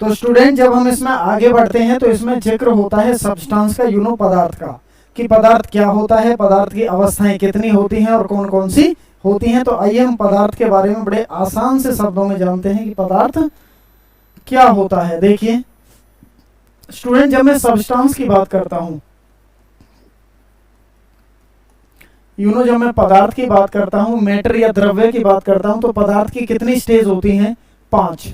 तो स्टूडेंट जब हम इसमें आगे बढ़ते हैं तो इसमें जिक्र होता है सब्सटेंस का, पदार्थ का, कि पदार्थ क्या होता है, पदार्थ की अवस्थाएं कितनी होती हैं और कौन कौन सी होती हैं। तो आइए हम पदार्थ के बारे में बड़े आसान से शब्दों में जानते हैं कि पदार्थ क्या होता है। देखिए स्टूडेंट, जब मैं सब्सटेंस की बात करता हूं, जब मैं पदार्थ की बात करता हूं, मैटर या द्रव्य की बात करता हूं, तो पदार्थ की कितनी स्टेज होती हैं? 5।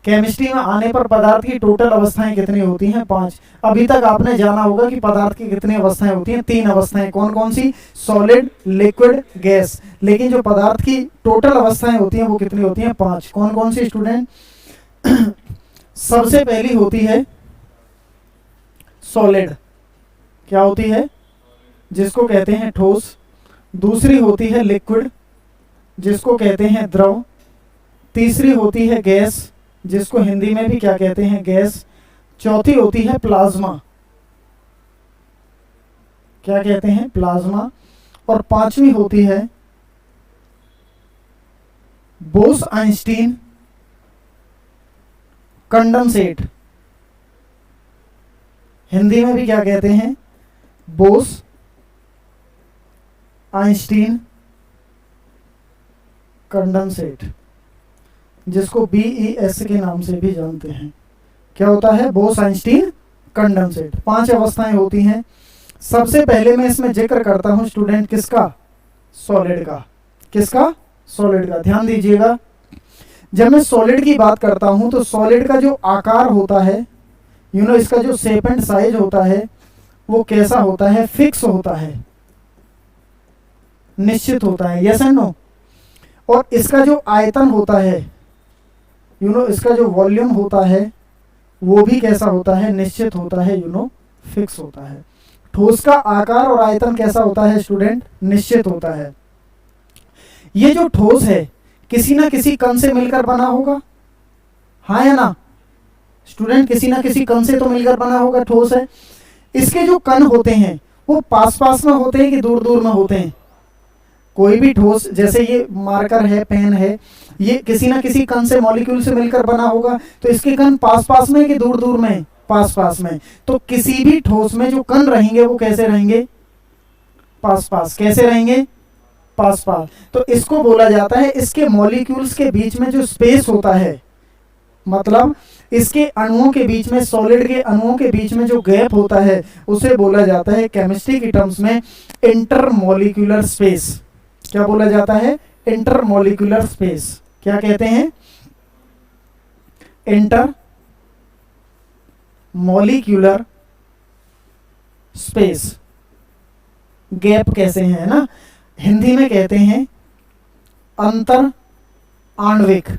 केमिस्ट्री में आने पर पदार्थ की टोटल अवस्थाएं कितनी होती हैं? 5। अभी तक आपने जाना होगा कि पदार्थ की कितनी अवस्थाएं होती हैं? 3 अवस्थाएं। कौन कौन सी? Solid, liquid, gas. लेकिन जो पदार्थ की टोटल अवस्थाएं होती हैं वो कितनी होती हैं? 5। कौन कौन सी स्टूडेंट? सबसे पहली होती है सॉलिड। क्या होती है? जिसको कहते हैं ठोस। दूसरी होती है लिक्विड, जिसको कहते हैं द्रव। तीसरी होती है गैस, जिसको हिंदी में भी क्या कहते हैं? गैस। चौथी होती है प्लाज्मा। क्या कहते हैं? प्लाज्मा। और 5वीं होती है बोस-आइंस्टीन कंडेंसेट। हिंदी में भी क्या कहते हैं? बोस-आइंस्टीन कंडेंसेट, जिसको BES के नाम से भी जानते हैं। क्या होता है? Bose-Einstein condensate. 5 अवस्थाएं होती हैं। सबसे पहले मैं इसमें जिक्र करता हूं स्टूडेंट किसका? सॉलिड का। किसका? सॉलिड का। ध्यान दीजिएगा, जब मैं सॉलिड की बात करता हूं तो सॉलिड का जो आकार होता है, इसका जो शेप एंड साइज होता है वो कैसा होता है? फिक्स होता है, निश्चित होता है। Yes and no? और इसका जो आयतन होता है, इसका जो वॉल्यूम होता है वो भी कैसा होता है? निश्चित होता है, फिक्स होता है। ठोस का आकार और आयतन कैसा होता है स्टूडेंट? निश्चित होता है। ये जो ठोस है किसी ना किसी कण से मिलकर बना होगा, हाँ या ना स्टूडेंट? किसी ना किसी कण से तो मिलकर बना होगा, ठोस है। इसके जो कण होते हैं वो पास पास में होते हैं कि दूर दूर में होते हैं? कोई भी ठोस, जैसे ये मार्कर है, पेन है, ये किसी ना किसी कण से, मॉलिक्यूल से मिलकर बना होगा। तो इसके कण पास पास में कि दूर दूर में? पास पास में। तो किसी भी ठोस में जो कण रहेंगे वो कैसे रहेंगे? पास पास। कैसे रहेंगे? पास पास। तो इसको बोला जाता है, इसके मॉलिक्यूल्स के बीच में जो स्पेस होता है, मतलब इसके अणुओं के बीच में, सॉलिड के अणुओं के बीच में जो गैप होता है उसे बोला जाता है केमिस्ट्री की टर्म्स में इंटरमॉलिक्यूलर स्पेस। क्या बोला जाता है? Intermolecular space. क्या कहते हैं? Intermolecular space. गैप कैसे है ना, हिंदी में कहते हैं अंतर आणविक।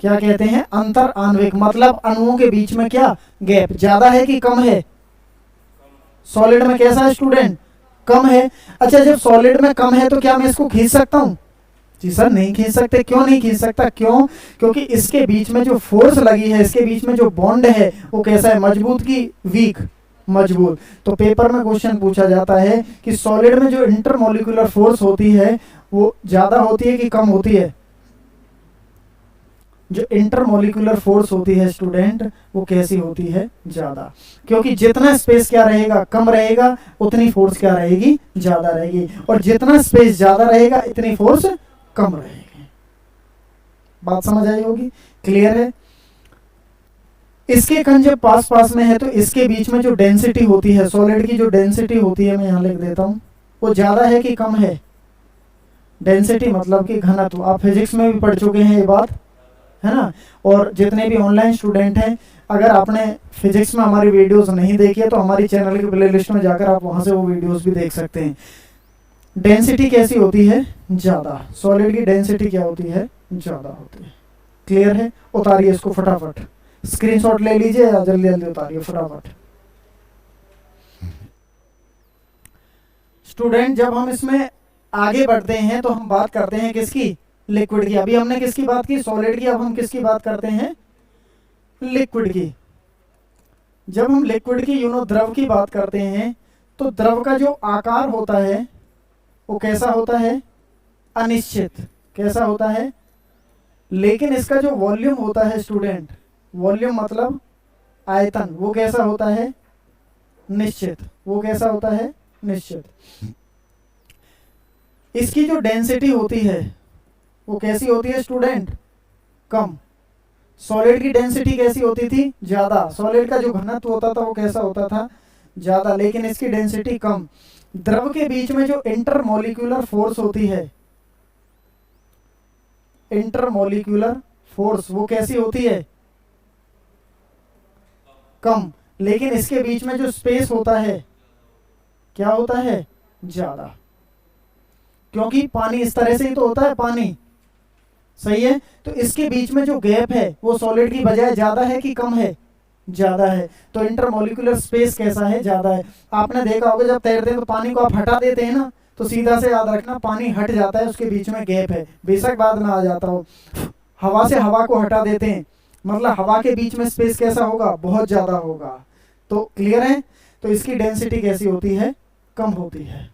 क्या कहते हैं? अंतर आणविक। मतलब अणुओं के बीच में क्या गैप? ज्यादा है कि कम है? सॉलिड में कैसा है स्टूडेंट? कम है। अच्छा, जब सॉलिड में कम है तो क्या मैं इसको खींच सकता हूं? जी सर, नहीं खींच सकते। क्यों नहीं खींच सकता? क्यों? क्योंकि इसके बीच में जो फोर्स लगी है, इसके बीच में जो बॉन्ड है वो कैसा है? मजबूत की वीक? मजबूत। तो पेपर में क्वेश्चन पूछा जाता है कि सॉलिड में जो इंटरमॉलिक्यूलर फोर्स होती है वो ज्यादा होती है कि कम होती है? जो इंटरमॉलिक्यूलर फोर्स होती है स्टूडेंट वो कैसी होती है? ज्यादा। क्योंकि जितना स्पेस क्या रहेगा? कम रहेगा, उतनी फोर्स क्या रहेगी? ज्यादा रहेगी। और जितना स्पेस ज्यादा रहेगा इतनी फोर्स कम रहेगी। बात समझ आई होगी? क्लियर है? इसके कण जब पास पास में है तो इसके बीच में जो डेंसिटी होती है, सॉलिड की जो डेंसिटी होती है, मैं यहां लिख देता हूं, वो ज्यादा है कि कम है? डेंसिटी मतलब कि घनत्व। आप फिजिक्स में भी पढ़ चुके हैं ये बात, है ना? और जितने भी ऑनलाइन स्टूडेंट हैं, अगर आपने फिजिक्स में हमारी वीडियोस नहीं देखी है तो हमारी चैनल की प्लेलिस्ट में जाकर आप वहां से वो वीडियोस भी देख सकते हैं। डेंसिटी कैसी होती है? ज्यादा। सॉलिड की डेंसिटी क्या होती है? ज्यादा होती है। क्लियर है? उतारिए इसको फटाफट, स्क्रीनशॉट ले लीजिए या जल्दी जल्दी उतारिए फटाफट। स्टूडेंट, जब हम इसमें आगे बढ़ते हैं तो हम बात करते हैं किसकी? लिक्विड की। अभी हमने किसकी बात की? सॉलिड की। अब हम किसकी बात करते हैं? लिक्विड की। जब हम लिक्विड की द्रव की बात करते हैं तो द्रव का जो आकार होता है वो कैसा होता है? अनिश्चित। कैसा होता है? लेकिन इसका जो वॉल्यूम होता है स्टूडेंट वॉल्यूम मतलब आयतन, वो कैसा होता है? निश्चित। वो कैसा होता है? निश्चित। इसकी जो डेंसिटी होती है वो कैसी होती है स्टूडेंट? कम। सॉलिड की डेंसिटी कैसी होती थी? ज्यादा। सॉलिड का जो घनत्व होता था वो कैसा होता था? ज्यादा, लेकिन इसकी डेंसिटी कम। द्रव के बीच में जो इंटरमोलिक्यूलर फोर्स होती है, इंटरमोलिक्यूलर फोर्स, वो कैसी होती है? कम। लेकिन इसके बीच में जो स्पेस होता है क्या होता है? ज्यादा। क्योंकि पानी इस तरह से ही तो होता है पानी, सही है? तो इसके बीच में जो गैप है वो सॉलिड की बजाय ज्यादा है कि कम है? ज्यादा है। तो इंटरमोलिकुलर स्पेस कैसा है? ज्यादा है। आपने देखा होगा जब तैरते हैं तो पानी को आप हटा देते हैं ना, तो सीधा से याद रखना पानी हट जाता है, उसके बीच में गैप है, बेशक बाद में आ जाता हो। हवा से हवा को हटा देते हैं, मतलब हवा के बीच में स्पेस कैसा होगा? बहुत ज्यादा होगा। तो क्लियर है? तो इसकी डेंसिटी कैसी होती है? कम होती है।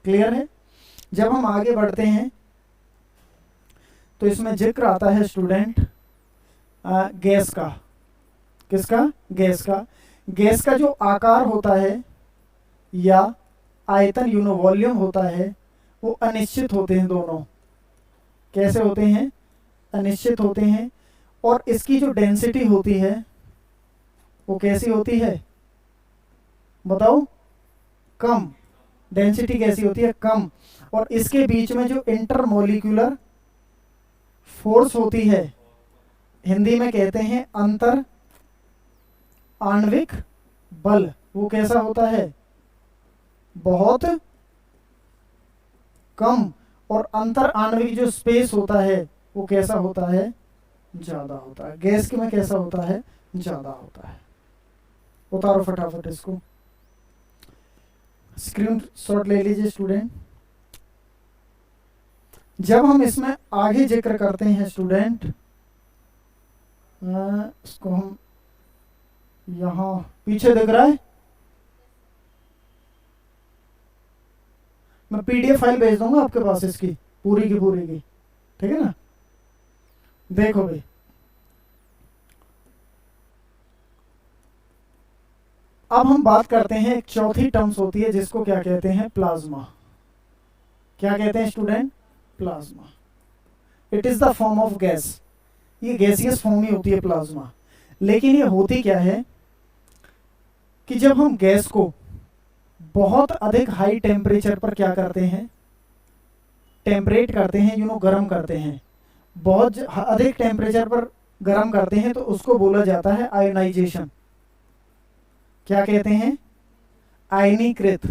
क्लियर है? जब हम आगे बढ़ते हैं तो इसमें जिक्र आता है स्टूडेंट गैस का। किसका? गैस का। गैस का जो आकार होता है या आयतन वॉल्यूम होता है वो अनिश्चित होते हैं दोनों। कैसे होते हैं? अनिश्चित होते हैं। और इसकी जो डेंसिटी होती है वो कैसी होती है? बताओ। कम। डेंसिटी कैसी होती है? कम। और इसके बीच में जो इंटरमोलिक्यूलर फोर्स होती है, हिंदी में कहते हैं अंतर आणविक बल, वो कैसा होता है? बहुत कम। और अंतर आणविक जो स्पेस होता है वो कैसा होता है? ज्यादा होता है। गैस के में कैसा होता है? ज्यादा होता है। उतारो फटाफट इसको, स्क्रीन शॉट ले लीजिए स्टूडेंट। जब हम इसमें आगे जिक्र करते हैं स्टूडेंट, इसको हम यहां पीछे दिख रहा है, मैं पीडीएफ फाइल भेज दूंगा आपके पास इसकी पूरी की पूरी की, ठीक है ना? देखो भाई, अब हम बात करते हैं एक चौथी टर्म्स होती है जिसको क्या कहते हैं? प्लाज्मा। क्या कहते हैं student? Plasma. It is the form of gas. ये गैसियस फॉर्म ही होती है प्लाज्मा। लेकिन ये होती क्या है कि जब हम गैस को बहुत अधिक हाई टेम्परेचर पर क्या करते हैं? टेम्परेट करते हैं, गर्म करते हैं। बहुत अधिक टेम्परेचर पर गर्म करते हैं तो उसको बोला जाता है आयोनाइजेशन। क्या कहते हैं? आयनीकृत।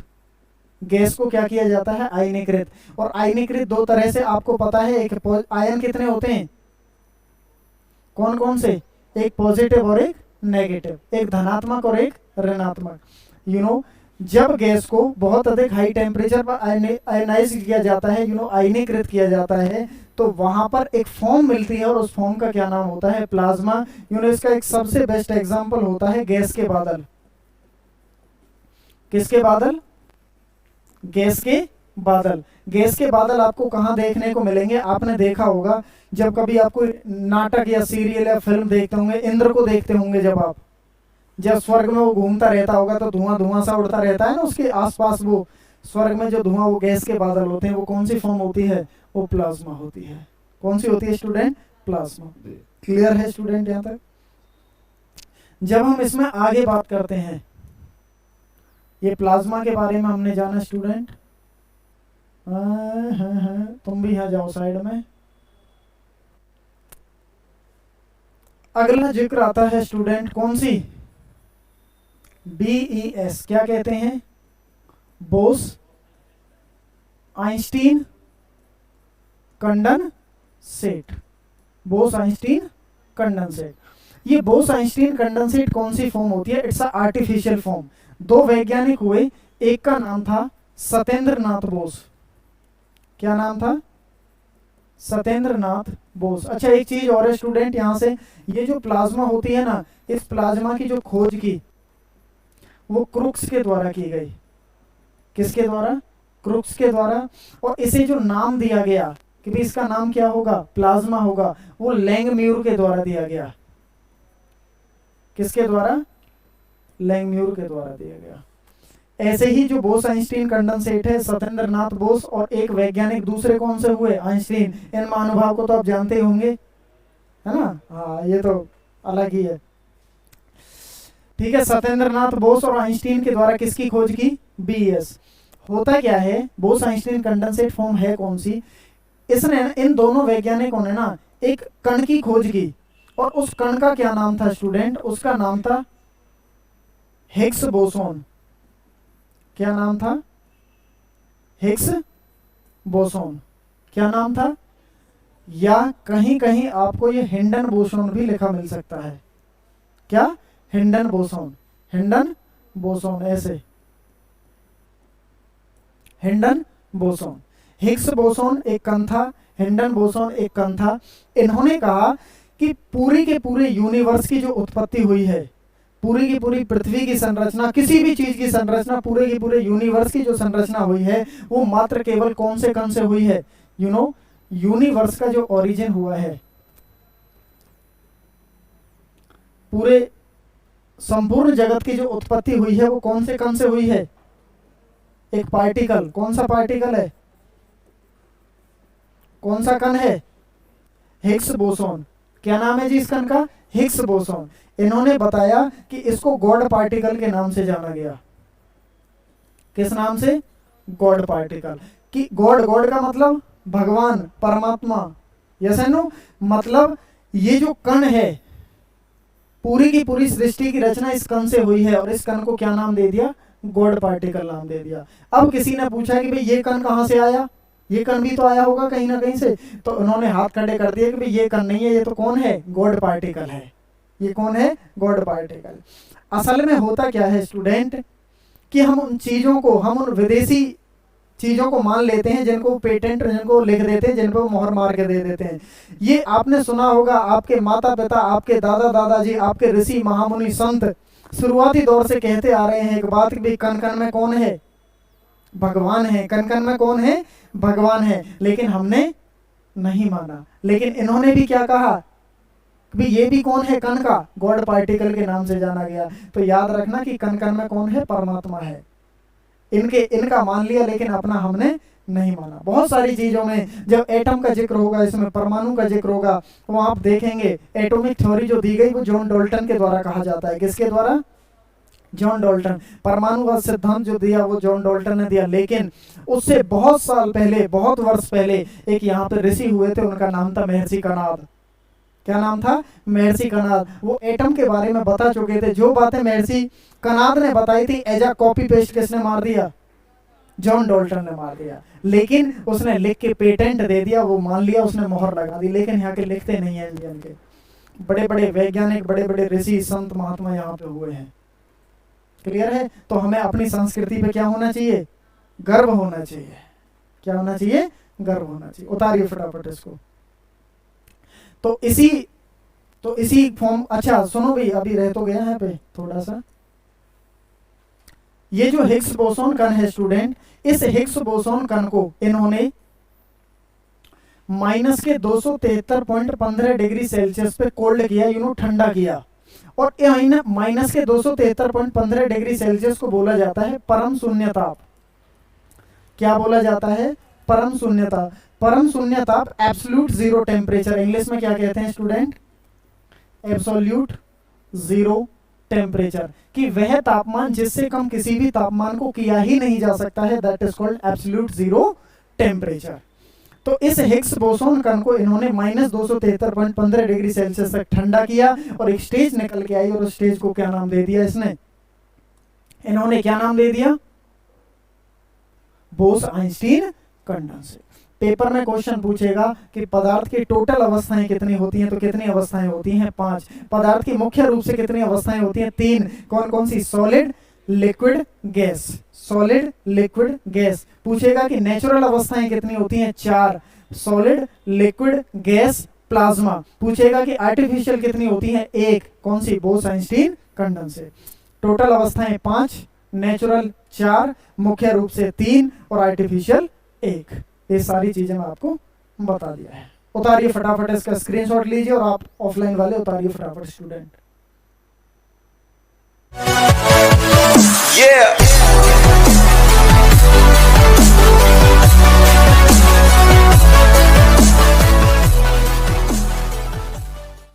गैस को क्या किया जाता है? आयनीकृत। और आयनीकृत दो तरह से आपको पता है। एक आयन कितने होते हैं? कौन कौन से? एक पॉजिटिव और एक नेगेटिव, एक धनात्मक और एक ऋणात्मक। जब गैस को बहुत अधिक हाई टेम्परेचर पर आयनाइज किया जाता है, आयनीकृत किया जाता है, तो वहां पर एक फॉर्म मिलती है और उस फॉर्म का क्या नाम होता है? प्लाज्मा। इसका एक सबसे बेस्ट एग्जांपल होता है गैस के बादल। किसके बादल? गैस के बादल। गैस के बादल आपको कहां देखने को मिलेंगे? आपने देखा होगा जब कभी आपको नाटक या सीरियल या फिल्म देखते होंगे, इंद्र को देखते होंगे, जब स्वर्ग में वो घूमता रहता होगा तो धुआं धुआं सा उड़ता रहता है ना उसके आसपास, वो स्वर्ग में जो धुआं, वो गैस के बादल होते हैं। वो कौन सी फॉर्म होती है? वो प्लाज्मा होती है। कौन सी होती है स्टूडेंट? प्लाज्मा। क्लियर है स्टूडेंट यहां तक? जब हम इसमें आगे बात करते हैं, ये प्लाज्मा के बारे में हमने जाना स्टूडेंट। तुम भी यहाँ जाओ साइड में। अगला जिक्र आता है स्टूडेंट, कौन सी? BES। क्या कहते हैं? Bose Einstein condensate. Bose Einstein condensate. ये बोस आइंस्टीन कंडेंसेट कौन सी फॉर्म होती है? It's a artificial form. दो वैज्ञानिक हुए, एक का नाम था सत्येंद्र नाथ बोस। क्या नाम था? सत्येंद्र नाथ बोस। अच्छा, एक चीज और है स्टूडेंट यहां से, ये जो प्लाज्मा होती है ना, इस प्लाज्मा की जो खोज की वो क्रुक्स के द्वारा की गई। किसके द्वारा? क्रुक्स के द्वारा। और इसे जो नाम दिया गया कि भी इसका नाम क्या होगा? प्लाज्मा होगा, वो लैंगम्यूर के द्वारा दिया गया। किसके द्वारा? लैंगम्यूर के द्वारा दिया गया। ऐसे ही जो बोस आइंस्टीन कंडेंसेट है, सत्येंद्र नाथ बोस और एक वैज्ञानिक दूसरे कौन से हुए? आइंस्टीन। इन महानुभाव को तो आप जानते ही होंगे, है ना? हाँ, ये तो अलग ही है। ठीक है, सत्येंद्र नाथ बोस और आइंस्टीन के द्वारा किसकी खोज की? बीएस। होता क्या है, बोस आइंस्टीन कंडेंसेट फॉर्म है कौन सी? इसने, इन दोनों वैज्ञानिकों ने ना एक कण की खोज की, और उस कण का क्या नाम था स्टूडेंट? उसका नाम था हिग्स बोसोन। क्या नाम था? Higgs boson. क्या नाम था? या कहीं कहीं आपको ये हिंडन बोसोन भी लिखा मिल सकता है। क्या? हिंडन बोसोन। हिंडन बोसोन, ऐसे हिंडन बोसोन। हिग्स बोसोन एक कण था, हिंडन बोसोन एक कण था। इन्होंने कहा कि पूरी के पूरे यूनिवर्स की जो उत्पत्ति हुई है, पूरी की पूरी पृथ्वी की संरचना, किसी भी चीज की संरचना, पूरे के पूरे यूनिवर्स की जो संरचना हुई है, वो मात्र केवल कौन से कण से हुई है? यूनिवर्स का जो ओरिजिन हुआ है, पूरे संपूर्ण जगत की जो उत्पत्ति हुई है, वो कौन से कण से हुई है? एक पार्टिकल। कौन सा पार्टिकल है? कौन सा कण है? Higgs boson. क्या नाम है जी इस कण का? Higgs boson. इन्होंने बताया कि इसको गॉड पार्टिकल के नाम से जाना गया। किस नाम से? God particle. कि गॉड, गॉड का मतलब भगवान, परमात्मा। Yes and no? मतलब ये जो कण है, पूरी की पूरी सृष्टि की रचना इस कण से हुई है, और इस कण को क्या नाम दे दिया? गॉड पार्टिकल नाम दे दिया। अब किसी ने पूछा कि भाई ये कण कहां से आया? ये कण भी तो आया होगा कहीं ना कहीं से। तो उन्होंने हाथ खड़े कर दिए कि भाई ये कण नहीं है, ये तो कौन है? गॉड पार्टिकल है। ये कौन है? God particle. असल में होता क्या है स्टूडेंट, कि हम उन चीजों को, हम उन विदेशी चीजों को मान लेते हैं, जिनको पेटेंट, जिनको लिख देते हैं, जिन पर मोहर मार के दे देते हैं। ये आपने सुना होगा, आपके माता पिता, आपके दादा दादाजी, आपके ऋषि महामुनि संत शुरुआती दौर से कहते आ रहे हैं एक बात कि कण कण में कौन है? भगवान है। कण कण में कौन है? भगवान है। लेकिन हमने नहीं माना। लेकिन इन्होंने भी क्या कहा कि ये भी कौन है? कण का गॉड पार्टिकल के नाम से जाना गया। तो याद रखना कि कण कण में कौन है? परमात्मा है। इनका मान लिया, लेकिन अपना हमने नहीं माना। बहुत सारी चीजों में जब एटम का जिक्र होगा, इसमें परमाणु का जिक्र होगा, वो आप देखेंगे एटॉमिक थ्योरी जो दी गई वो जॉन डाल्टन के द्वारा कहा जाता है। किसके द्वारा? John Dalton. परमाणु का सिद्धांत जो दिया वो जॉन डाल्टन ने दिया। लेकिन उससे बहुत साल पहले, बहुत वर्ष पहले एक यहाँ पे ऋषि हुए थे, उनका नाम था महर्षि कणाद। क्या नाम था? महर्षि कणाद। वो एटम के बारे में बता चुके थे। जो बातें महर्षि कणाद ने बताई थी, एजा कॉपी पेस्ट किसने मार दिया? जॉन डाल्टन ने मार दिया। लेकिन उसने लिख के पेटेंट दे दिया, वो मान लिया, उसने मोहर लगा दी। लेकिन यहाँ के लिखते नहीं है इंडियन के। बड़े बड़े वैज्ञानिक, बड़े बड़े ऋषि संत महात्मा यहाँ पे हुए हैं। क्लियर है? तो हमें अपनी संस्कृति पे क्या होना चाहिए? गर्व होना चाहिए। क्या होना चाहिए? गर्व होना चाहिए। उतारिए फटाफट इसको। तो इसी फॉर्म, अच्छा सुनो भाई, अभी रह तो गया है पे थोड़ा सा। ये जो हिग्स बोसोन कण है स्टूडेंट, इस हिग्स बोसोन कण को इन्होंने माइनस के 273.15 डिग्री सेल्सियस पे कोल्ड किया, ठंडा किया। और माइनस के 273.15 डिग्री सेल्सियस को बोला जाता है परम शून्य ताप। क्या बोला जाता है? परम शून्य ताप। परम शून्य ताप, एब्सोल्यूट जीरो टेम्परेचर। इंग्लिश में क्या कहते हैं स्टूडेंट? Absolute zero temperature. कि वह तापमान जिससे कम किसी भी तापमान को किया ही नहीं जा सकता है, that is called absolute zero temperature. तो इस हिग्स बोसोन कण को इन्होंने माइनस 273.15 डिग्री सेल्सियस तक ठंडा किया, और एक स्टेज निकल के आई, और उस स्टेज को क्या नाम दे दिया इन्होंने क्या नाम दे दिया? Bose Einstein condensate. पेपर में क्वेश्चन पूछेगा कि पदार्थ की टोटल अवस्थाएं कितनी होती हैं, तो कितनी अवस्थाएं होती हैं? 5। पदार्थ की मुख्य रूप से कितनी अवस्थाएं होती हैं? 3। कौन कौन सी? Solid, liquid, gas. Solid, liquid, gas. पूछेगा कि नेचुरल अवस्थाएं कितनी होती हैं? 4। Solid, liquid, gas, plasma. पूछेगा कि आर्टिफिशियल कितनी होती हैं? 1। कौन सी? Bose Einstein condensate. टोटल अवस्थाएं 5, नेचुरल 4, मुख्य रूप से 3 और आर्टिफिशियल 1। ये सारी चीजें मैं आपको बता दिया है। उतारिए फटाफट इसका स्क्रीनशॉट लीजिए, और आप ऑफलाइन वाले उतारिए फटाफट स्टूडेंट। है।